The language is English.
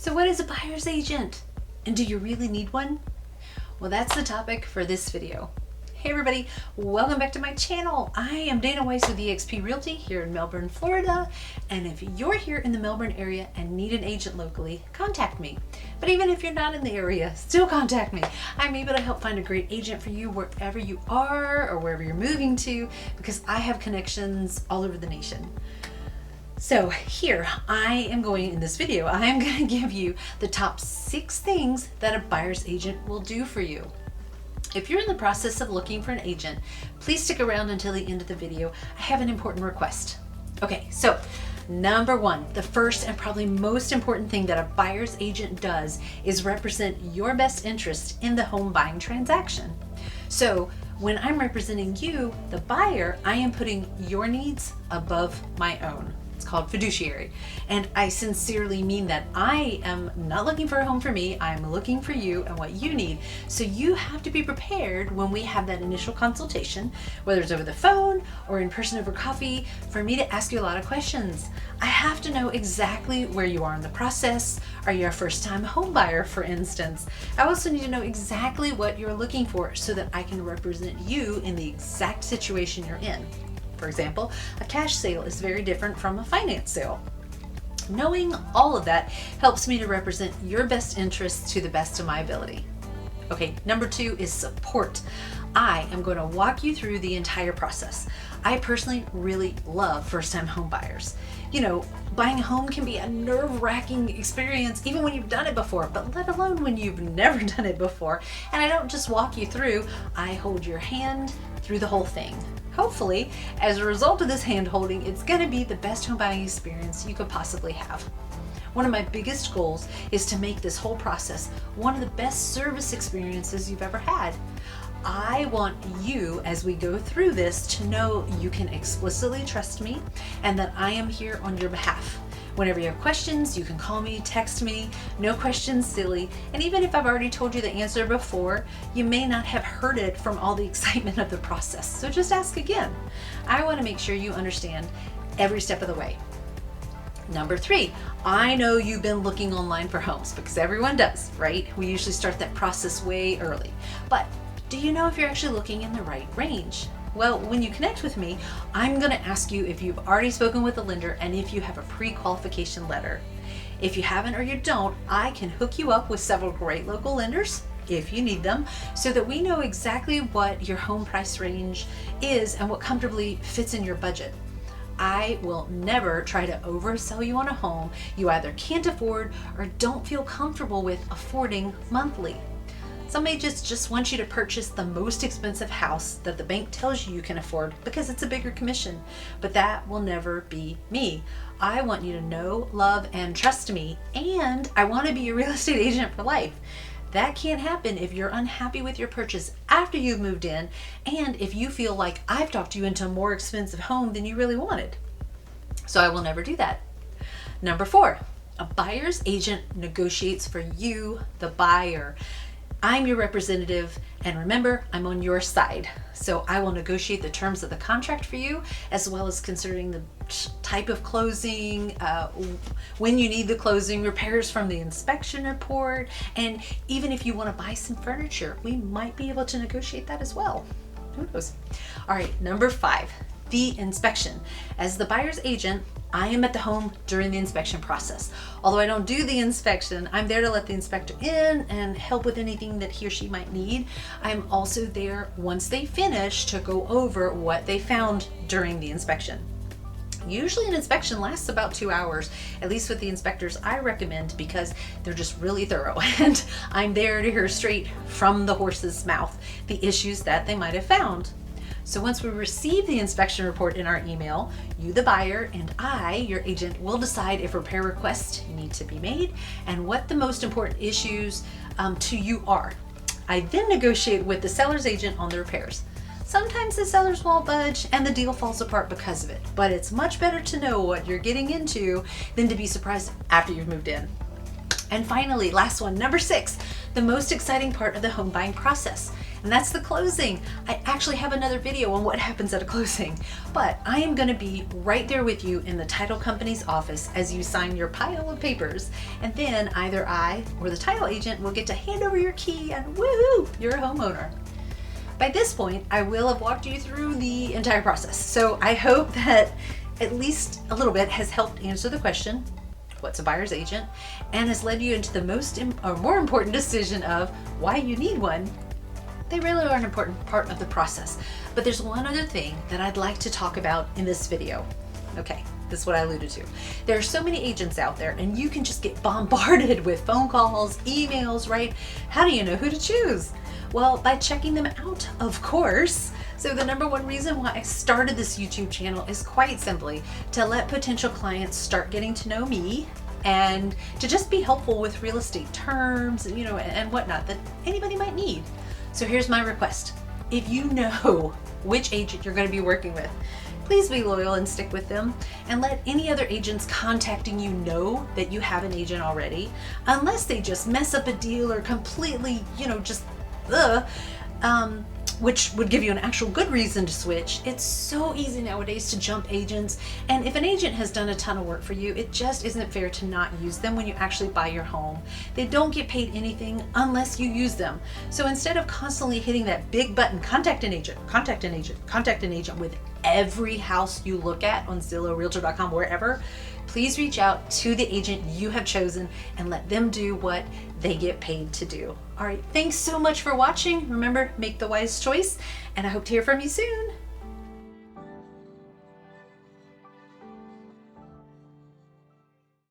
So what is a buyer's agent? And do you really need one? Well, that's the topic for this video. Hey everybody, welcome back to my channel. I am Dana Weis with eXp Realty here in Melbourne, Florida. And if you're here in the Melbourne area and need an agent locally, contact me. But even if you're not in the area, still contact me. I'm able to help find a great agent for you wherever you are or wherever you're moving to, because I have connections all over the nation. So here, in this video, I'm going to give you the top 6 things that a buyer's agent will do for you. If you're in the process of looking for an agent, please stick around until the end of the video. I have an important request. Okay, so number 1, the first and probably most important thing that a buyer's agent does is represent your best interest in the home buying transaction. So when I'm representing you, the buyer, I am putting your needs above my own. It's called Fiduciary. And I sincerely mean that. I am not looking for a home for me. I'm looking for you and what you need. So you have to be prepared when we have that initial consultation, whether it's over the phone or in person over coffee, for me to ask you a lot of questions. I have to know exactly where you are in the process. Are you a first-time home buyer, for instance? I also need to know exactly what you're looking for so that I can represent you in the exact situation you're in. For example, a cash sale is very different from a finance sale. Knowing all of that helps me to represent your best interests to the best of my ability. Okay, number 2 is support. I am going to walk you through the entire process. I personally really love first-time home buyers. You know, buying a home can be a nerve-wracking experience even when you've done it before, but let alone when you've never done it before. And I don't just walk you through, I hold your hand through the whole thing. Hopefully, as a result of this hand holding, it's going to be the best home buying experience you could possibly have. One of my biggest goals is to make this whole process one of the best service experiences you've ever had. I want you, as we go through this, to know you can explicitly trust me and that I am here on your behalf. Whenever you have questions, you can call me, text me, no questions silly. And even if I've already told you the answer before, you may not have heard it from all the excitement of the process. So just ask again. I want to make sure you understand every step of the way. Number 3, I know you've been looking online for homes because everyone does, right? We usually start that process way early. But do you know if you're actually looking in the right range? Well, when you connect with me, I'm going to ask you if you've already spoken with a lender and if you have a pre-qualification letter. If you haven't or you don't, I can hook you up with several great local lenders if you need them, so that we know exactly what your home price range is and what comfortably fits in your budget. I will never try to oversell you on a home you either can't afford or don't feel comfortable with affording monthly. Some agents just want you to purchase the most expensive house that the bank tells you can afford because it's a bigger commission, but that will never be me. I want you to know, love, and trust me, and I want to be your real estate agent for life. That can't happen if you're unhappy with your purchase after you've moved in and if you feel like I've talked you into a more expensive home than you really wanted. So I will never do that. Number 4, a buyer's agent negotiates for you, the buyer. I'm your representative, and remember, I'm on your side. So I will negotiate the terms of the contract for you, as well as considering the type of closing, when you need the closing, repairs from the inspection report, and even if you want to buy some furniture, we might be able to negotiate that as well. Who knows? All right, number 5, the inspection. As the buyer's agent, I am at the home during the inspection process. Although I don't do the inspection, I'm there to let the inspector in and help with anything that he or she might need. I'm also there once they finish to go over what they found during the inspection. Usually an inspection lasts about 2 hours, at least with the inspectors I recommend, because they're just really thorough and I'm there to hear straight from the horse's mouth the issues that they might have found. So once we receive the inspection report in our email, you, the buyer, and I, your agent, will decide if repair requests need to be made and what the most important issues to you are. I then negotiate with the seller's agent on the repairs. Sometimes the sellers won't budge and the deal falls apart because of it, but it's much better to know what you're getting into than to be surprised after you've moved in. And finally, last one, number 6, the most exciting part of the home buying process. and that's the closing. I actually have another video on what happens at a closing, but I am going to be right there with you in the title company's office as you sign your pile of papers, and then either I or the title agent will get to hand over your key and woohoo, you're a homeowner. By this point, I will have walked you through the entire process, so I hope that at least a little bit has helped answer the question, what's a buyer's agent, and has led you into the more important decision of why you need one. They really are an important part of the process. But there's one other thing that I'd like to talk about in this video. Okay, this is what I alluded to. There are so many agents out there, and you can just get bombarded with phone calls, emails, right? How do you know who to choose? Well, by checking them out, of course. So the number one reason why I started this YouTube channel is quite simply to let potential clients start getting to know me and to just be helpful with real estate terms, and whatnot that anybody might need. So here's my request. If you know which agent you're going to be working with, please be loyal and stick with them, and let any other agents contacting you know that you have an agent already, unless they just mess up a deal or completely, which would give you an actual good reason to switch. It's so easy nowadays to jump agents, and if an agent has done a ton of work for you, it just isn't fair to not use them when you actually buy your home. They don't get paid anything unless you use them. So instead of constantly hitting that big button, contact an agent, contact an agent, contact an agent with every house you look at on Zillow, Realtor.com, wherever, please reach out to the agent you have chosen and let them do what they get paid to do. All right, thanks so much for watching. Remember, make the wise choice, and I hope to hear from you soon.